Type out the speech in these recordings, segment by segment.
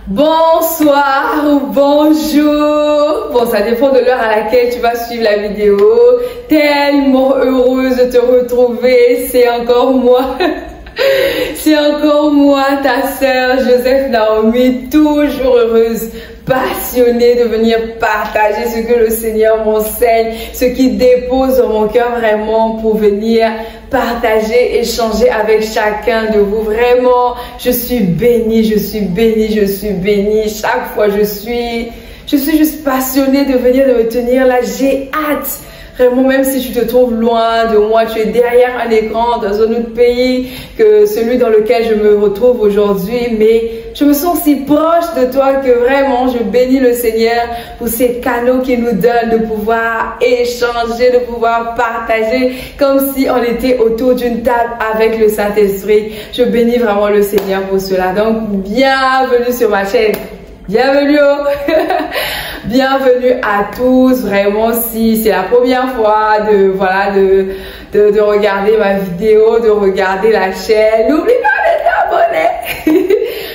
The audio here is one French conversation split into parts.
Bonsoir ou bonjour. Bon, ça dépend de l'heure à laquelle tu vas suivre la vidéo. Tellement heureuse de te retrouver. C'est encore moi. C'est encore moi, ta sœur Joseph Naomi, toujours heureuse, passionnée de venir partager ce que le Seigneur m'enseigne, ce qui dépose dans mon cœur vraiment pour venir partager, échanger avec chacun de vous. Vraiment, je suis bénie, je suis bénie, je suis bénie. Chaque fois, je suis juste passionnée de venir de me tenir là. J'ai hâte. Vraiment, même si tu te trouves loin de moi, tu es derrière un écran dans un autre pays que celui dans lequel je me retrouve aujourd'hui, mais je me sens si proche de toi que vraiment je bénis le Seigneur pour ces canaux qu'il nous donne de pouvoir échanger, de pouvoir partager comme si on était autour d'une table avec le Saint-Esprit. Je bénis vraiment le Seigneur pour cela. Donc, bienvenue sur ma chaîne. Bienvenue, bienvenue à tous. Vraiment, si c'est la première fois de regarder ma vidéo, de regarder la chaîne, n'oublie pas de t'abonner.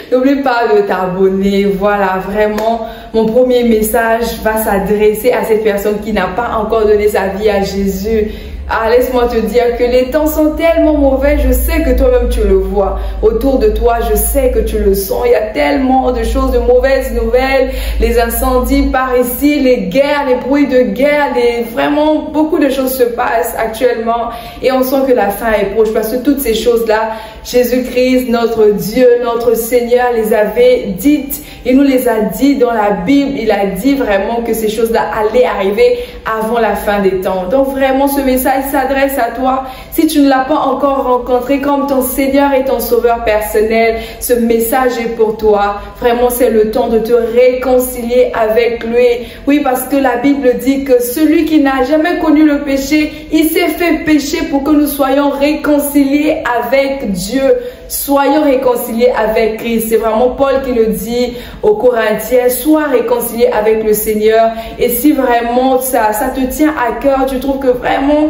N'oublie pas de t'abonner. Voilà, vraiment, mon premier message va s'adresser à cette personne qui n'a pas encore donné sa vie à Jésus. Ah, laisse-moi te dire que les temps sont tellement mauvais, je sais que toi-même tu le vois. Autour de toi, je sais que tu le sens. Il y a tellement de choses, de mauvaises nouvelles, les incendies par ici, les guerres, les bruits de guerre, vraiment beaucoup de choses se passent actuellement. Et on sent que la fin est proche parce que toutes ces choses-là, Jésus-Christ, notre Dieu, notre Seigneur les avait dites. Il nous les a dit dans la Bible. Il a dit vraiment que ces choses-là allaient arriver avant la fin des temps. Donc vraiment, ce message s'adresse à toi. Si tu ne l'as pas encore rencontré comme ton Seigneur et ton Sauveur personnel, ce message est pour toi. Vraiment, c'est le temps de te réconcilier avec lui. Oui, parce que la Bible dit que celui qui n'a jamais connu le péché, il s'est fait pécher pour que nous soyons réconciliés avec Dieu. Soyons réconciliés avec Christ. C'est vraiment Paul qui le dit aux Corinthiens. Sois réconcilié avec le Seigneur. Et si vraiment ça te tient à cœur, tu trouves que vraiment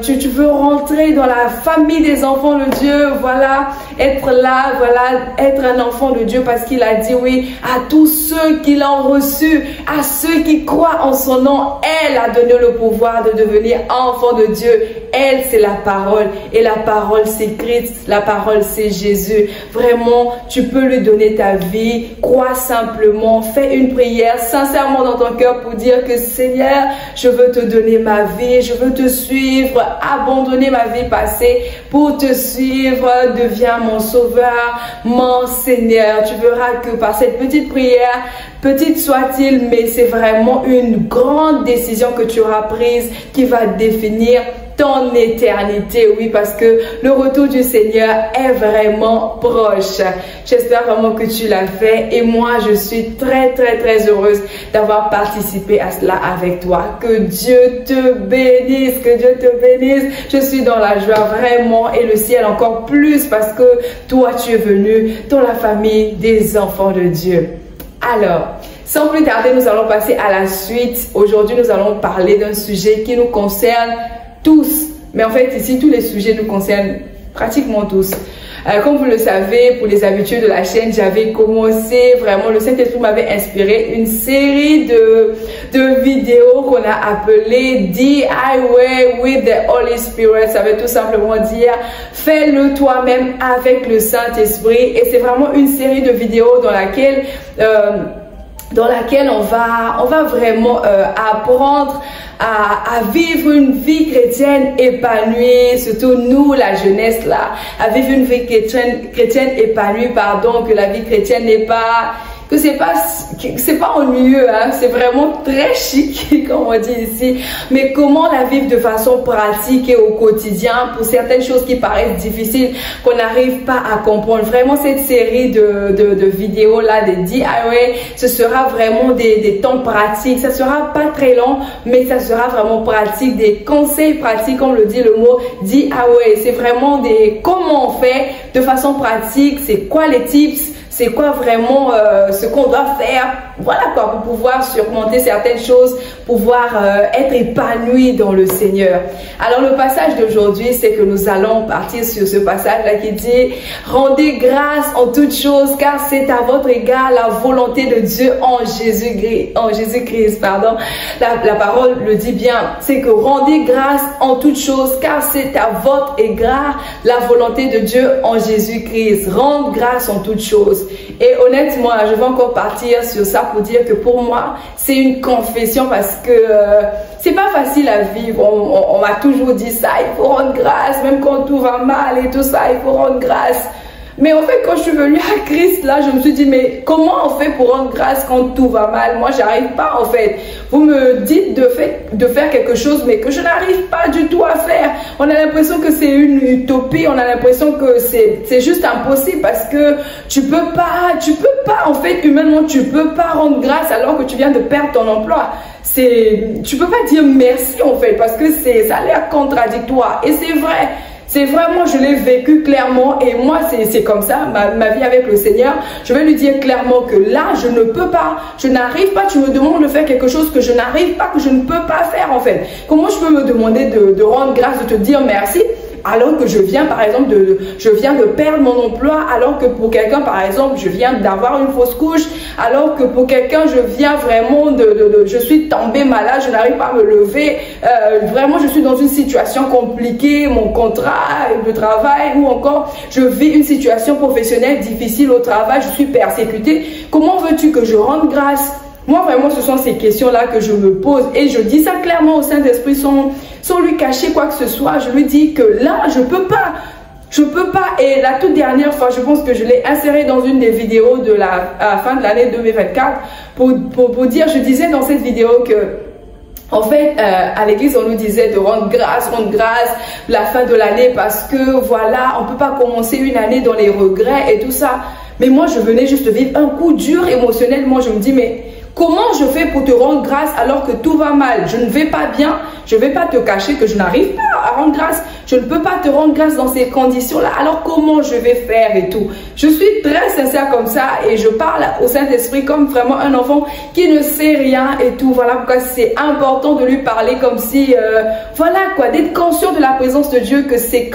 tu veux rentrer dans la famille des enfants de Dieu, voilà, être là, voilà, être un enfant de Dieu, parce qu'il a dit oui à tous ceux qui l'ont reçu, à ceux qui croient en son nom. Elle a donné le pouvoir de devenir enfant de Dieu. Elle, c'est la parole. Et la parole, c'est Christ. La parole, c'est Jésus. Vraiment, tu peux lui donner ta vie. Crois simplement. Fais une prière sincèrement dans ton cœur pour dire que Seigneur, je veux te donner ma vie. Je veux te suivre. Abandonner ma vie passée pour te suivre. Deviens mon sauveur, mon Seigneur. Tu verras que par cette petite prière, petite soit-il, mais c'est vraiment une grande décision que tu auras prise qui va définir ton éternité. Oui, parce que le retour du Seigneur est vraiment proche. J'espère vraiment que tu l'as fait et moi je suis très heureuse d'avoir participé à cela avec toi. Que Dieu te bénisse, que Dieu te bénisse. Je suis dans la joie vraiment et le ciel encore plus parce que toi tu es venu dans la famille des enfants de Dieu. Alors, sans plus tarder, nous allons passer à la suite. Aujourd'hui, nous allons parler d'un sujet qui nous concerne tous. Mais en fait, ici, tous les sujets nous concernent pratiquement tous. Comme vous le savez, pour les habitués de la chaîne, j'avais commencé, vraiment, le Saint-Esprit m'avait inspiré une série de vidéos qu'on a appelées DIY with the Holy Spirit. Ça veut tout simplement dire, fais-le toi-même avec le Saint-Esprit. Et c'est vraiment une série de vidéos dans laquelle on va vraiment apprendre à vivre une vie chrétienne épanouie, surtout nous, la jeunesse là, à vivre une vie chrétienne épanouie, pardon, que la vie chrétienne n'est pas, que c'est pas ennuyeux, hein, c'est vraiment très chic, comme on dit ici, mais comment la vivre de façon pratique et au quotidien pour certaines choses qui paraissent difficiles, qu'on n'arrive pas à comprendre. Vraiment, cette série de vidéos là, des DIY, ce sera vraiment des temps pratiques, ça sera pas très long, mais ça sera vraiment pratique, des conseils pratiques, comme le dit le mot DIY. C'est vraiment comment on fait de façon pratique, c'est quoi les tips, c'est quoi vraiment ce qu'on doit faire, voilà quoi, pour pouvoir surmonter certaines choses, pouvoir être épanoui dans le Seigneur. Alors le passage d'aujourd'hui, c'est que nous allons partir sur ce passage-là qui dit « Rendez grâce en toutes choses, car c'est à votre égard la volonté de Dieu en Jésus-Christ. » Pardon. La parole le dit bien, c'est que rendez grâce en toutes choses, car c'est à votre égard la volonté de Dieu en Jésus-Christ. Rendre grâce en toutes choses. Et honnêtement, je vais encore partir sur ça pour dire que pour moi, c'est une confession parce que c'est pas facile à vivre. On m'a toujours dit ça, il faut rendre grâce, même quand tout va mal et tout ça, il faut rendre grâce. Mais en fait, quand je suis venue à Christ, là, je me suis dit, mais comment on fait pour rendre grâce quand tout va mal? Moi, j'arrive pas, en fait. Vous me dites de faire quelque chose, mais que je n'arrive pas du tout à faire. On a l'impression que c'est une utopie. On a l'impression que c'est juste impossible parce que tu peux pas, en fait, humainement, tu peux pas rendre grâce alors que tu viens de perdre ton emploi. Tu peux pas dire merci, en fait, parce que ça a l'air contradictoire. Et c'est vrai. C'est vraiment, je l'ai vécu clairement et moi, c'est comme ça, ma vie avec le Seigneur. Je vais lui dire clairement que là, je ne peux pas, je n'arrive pas, tu me demandes de faire quelque chose que je n'arrive pas, que je ne peux pas faire en fait. Comment je peux me demander de rendre grâce, de te dire merci alors que je viens par exemple de perdre mon emploi, alors que pour quelqu'un par exemple je viens d'avoir une fausse couche, alors que pour quelqu'un je viens vraiment je suis tombée malade, je n'arrive pas à me lever, vraiment je suis dans une situation compliquée, mon contrat de travail, ou encore je vis une situation professionnelle difficile au travail, je suis persécutée. Comment veux-tu que je rende grâce? Moi, vraiment, ce sont ces questions-là que je me pose et je dis ça clairement au Saint-Esprit sans lui cacher quoi que ce soit. Je lui dis que là, je peux pas. Je peux pas. Et la toute dernière fois, je pense que je l'ai inséré dans une des vidéos de à la fin de l'année 2024 pour dire, je disais dans cette vidéo que en fait, à l'église, on nous disait de rendre grâce la fin de l'année parce que voilà, on peut pas commencer une année dans les regrets et tout ça. Mais moi, je venais juste de vivre un coup dur émotionnellement. Je me dis, mais comment je fais pour te rendre grâce alors que tout va mal? Je ne vais pas bien, je ne vais pas te cacher que je n'arrive pas à rendre grâce. Je ne peux pas te rendre grâce dans ces conditions-là. Alors comment je vais faire et tout? Je suis très sincère comme ça et je parle au Saint-Esprit comme vraiment un enfant qui ne sait rien et tout. Voilà pourquoi c'est important de lui parler comme si, voilà quoi, d'être conscient de la présence de Dieu, que c'est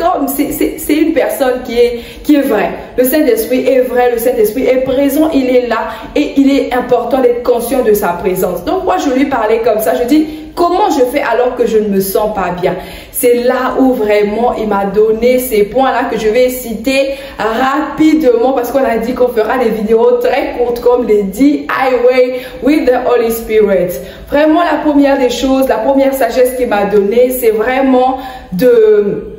une personne qui est vraie. Le Saint-Esprit est vrai, le Saint-Esprit est présent, il est là et il est important d'être conscient de sa présence. Donc moi, je lui parlais comme ça. Je dis, comment je fais alors que je ne me sens pas bien? C'est là où vraiment il m'a donné ces points-là que je vais citer rapidement parce qu'on a dit qu'on fera des vidéos très courtes comme les 10 highways with the Holy Spirit. Vraiment, la première des choses, la première sagesse qu'il m'a donnée, c'est vraiment de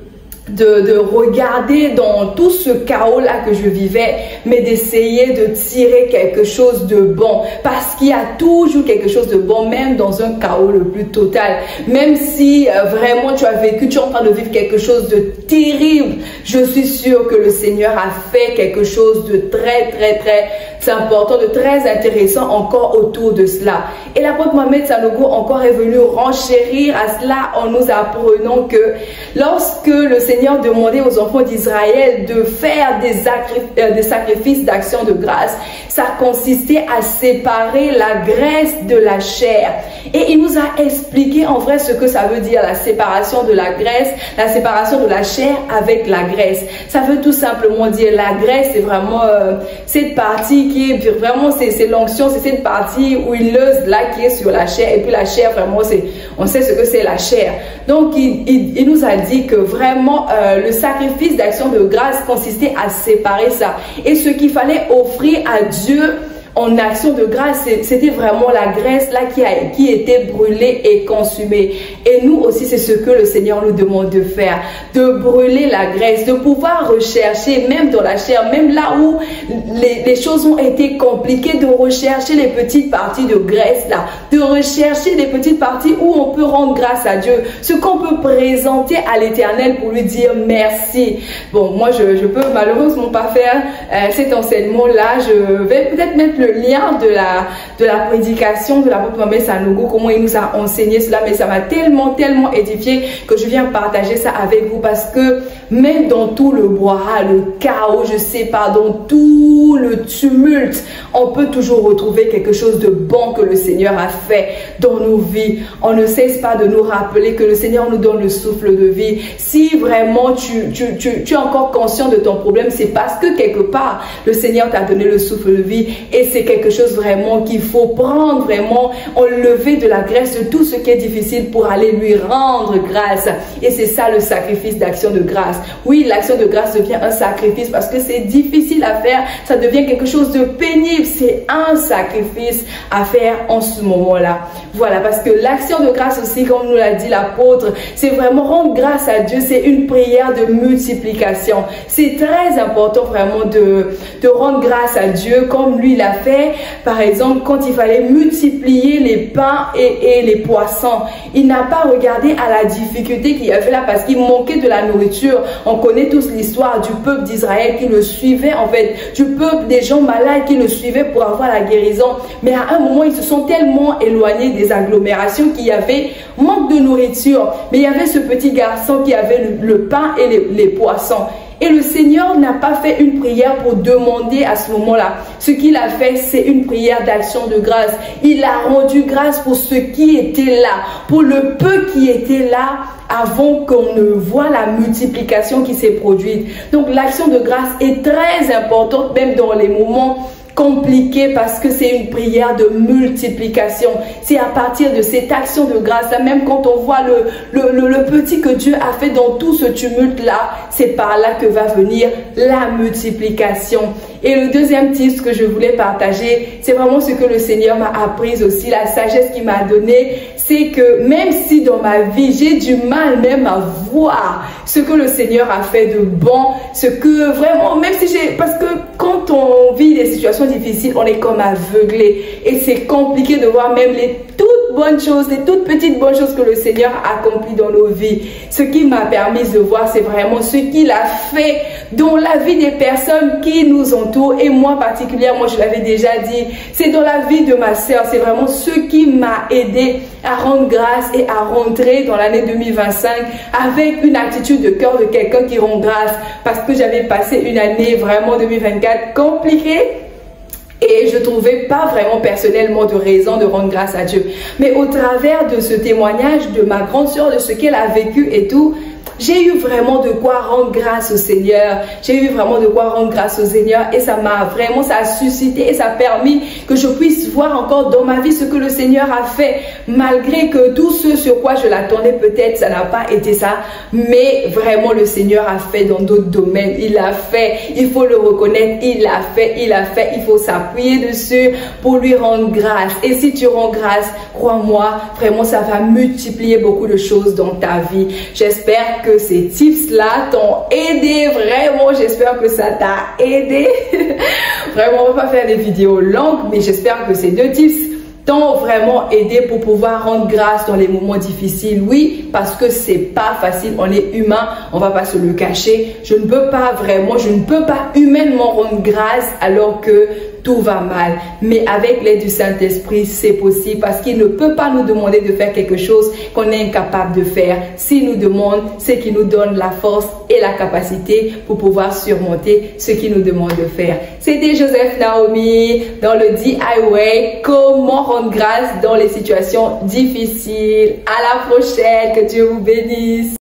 regarder dans tout ce chaos-là que je vivais, mais d'essayer de tirer quelque chose de bon. Parce qu'il y a toujours quelque chose de bon, même dans un chaos le plus total. Même si vraiment tu es en train de vivre quelque chose de terrible, je suis sûre que le Seigneur a fait quelque chose de très, très, très important, de très intéressant encore autour de cela. Et l'apôtre Mohamed Sanogo encore est venu renchérir à cela en nous apprenant que lorsque le Seigneur demandait aux enfants d'Israël de faire des sacrifices d'action de grâce, ça consistait à séparer la graisse de la chair. Et il nous a expliqué en vrai ce que ça veut dire, la séparation de la graisse, la séparation de la chair avec la graisse. Ça veut tout simplement dire, la graisse, c'est vraiment cette partie qui est vraiment, c'est l'onction, c'est cette partie huileuse là qui est sur la chair. Et puis la chair, vraiment, on sait ce que c'est la chair. Donc, il nous a dit que vraiment, le sacrifice d'action de grâce consistait à séparer ça. Et ce qu'il fallait offrir à Dieu en action de grâce, c'était vraiment la graisse là qui était brûlée et consumée. Et nous aussi, c'est ce que le Seigneur nous demande de faire, de brûler la graisse, de pouvoir rechercher, même dans la chair, même là où les choses ont été compliquées, de rechercher les petites parties de graisse là, de rechercher les petites parties où on peut rendre grâce à Dieu, ce qu'on peut présenter à l'Éternel pour lui dire merci. Bon, moi, je peux malheureusement pas faire cet enseignement là. Je vais peut-être mettre le lien de la prédication de l'apôtre Mohamed Sanogo, comment il nous a enseigné cela, mais ça m'a tellement édifié que je viens partager ça avec vous parce que même dans tout le brouhaha, le chaos, je sais pas, dans tout le tumulte, on peut toujours retrouver quelque chose de bon que le Seigneur a fait dans nos vies. On ne cesse pas de nous rappeler que le Seigneur nous donne le souffle de vie. Si vraiment tu es encore conscient de ton problème, c'est parce que quelque part, le Seigneur t'a donné le souffle de vie et c'est quelque chose vraiment qu'il faut prendre, vraiment enlever de la graisse de tout ce qui est difficile pour aller lui rendre grâce. Et c'est ça le sacrifice d'action de grâce. Oui, l'action de grâce devient un sacrifice parce que c'est difficile à faire, ça devient quelque chose de pénible. C'est un sacrifice à faire en ce moment-là. Voilà, parce que l'action de grâce aussi, comme nous l'a dit l'apôtre, c'est vraiment rendre grâce à Dieu, c'est une prière de multiplication. C'est très important vraiment de rendre grâce à Dieu comme lui l'a fait. Par exemple, quand il fallait multiplier les pains et les poissons, il n'a pas regardé à la difficulté qu'il y avait là parce qu'il manquait de la nourriture. On connaît tous l'histoire du peuple d'Israël qui le suivait, en fait, du peuple des gens malades qui le suivaient pour avoir la guérison. Mais à un moment, ils se sont tellement éloignés des agglomérations qu'il y avait manque de nourriture. Mais il y avait ce petit garçon qui avait le pain et les poissons. Et le Seigneur n'a pas fait une prière pour demander à ce moment-là. Ce qu'il a fait, c'est une prière d'action de grâce. Il a rendu grâce pour ce qui était là, pour le peu qui était là avant qu'on ne voit la multiplication qui s'est produite. Donc l'action de grâce est très importante même dans les moments compliqué parce que c'est une prière de multiplication. C'est à partir de cette action de grâce là, même quand on voit le petit que Dieu a fait dans tout ce tumulte là, c'est par là que va venir la multiplication. Et le deuxième tips que je voulais partager, c'est vraiment ce que le Seigneur m'a appris aussi, la sagesse qu'il m'a donnée, c'est que même si dans ma vie, j'ai du mal même à voir ce que le Seigneur a fait de bon, ce que vraiment, même si parce que quand on vit des situations difficiles, on est comme aveuglé et c'est compliqué de voir même les toutes bonnes choses, les toutes petites bonnes choses que le Seigneur a accomplies dans nos vies. Ce qui m'a permis de voir, c'est vraiment ce qu'il a fait dans la vie des personnes qui nous entourent et moi particulièrement, je l'avais déjà dit, c'est dans la vie de ma sœur, c'est vraiment ce qui m'a aidé à rendre grâce et à rentrer dans l'année 2025 avec une attitude de cœur de quelqu'un qui rend grâce parce que j'avais passé une année vraiment 2024 compliquée. Et je ne trouvais pas vraiment personnellement de raison de rendre grâce à Dieu. Mais au travers de ce témoignage de ma grande sœur, de ce qu'elle a vécu et tout, j'ai eu vraiment de quoi rendre grâce au Seigneur. J'ai eu vraiment de quoi rendre grâce au Seigneur et ça m'a vraiment, ça a suscité et ça a permis que je puisse voir encore dans ma vie ce que le Seigneur a fait. Malgré que tout ce sur quoi je l'attendais peut-être, ça n'a pas été ça. Mais vraiment le Seigneur a fait dans d'autres domaines. Il a fait, il faut le reconnaître, il a fait, il faut s'appuyer dessus pour lui rendre grâce. Et si tu rends grâce, crois-moi, vraiment ça va multiplier beaucoup de choses dans ta vie. J'espère que ces tips-là t'ont aidé, vraiment, j'espère que ça t'a aidé. Vraiment, on va pas faire des vidéos longues, mais j'espère que ces deux tips t'ont vraiment aidé pour pouvoir rendre grâce dans les moments difficiles. Oui, parce que c'est pas facile, on est humain, on va pas se le cacher. Je ne peux pas vraiment, je ne peux pas humainement rendre grâce alors que tout va mal. Mais avec l'aide du Saint-Esprit, c'est possible parce qu'il ne peut pas nous demander de faire quelque chose qu'on est incapable de faire. S'il nous demande, c'est qu'il nous donne la force et la capacité pour pouvoir surmonter ce qu'il nous demande de faire. C'était Joseph Naomi dans le DIY, comment rendre grâce dans les situations difficiles. À la prochaine, que Dieu vous bénisse.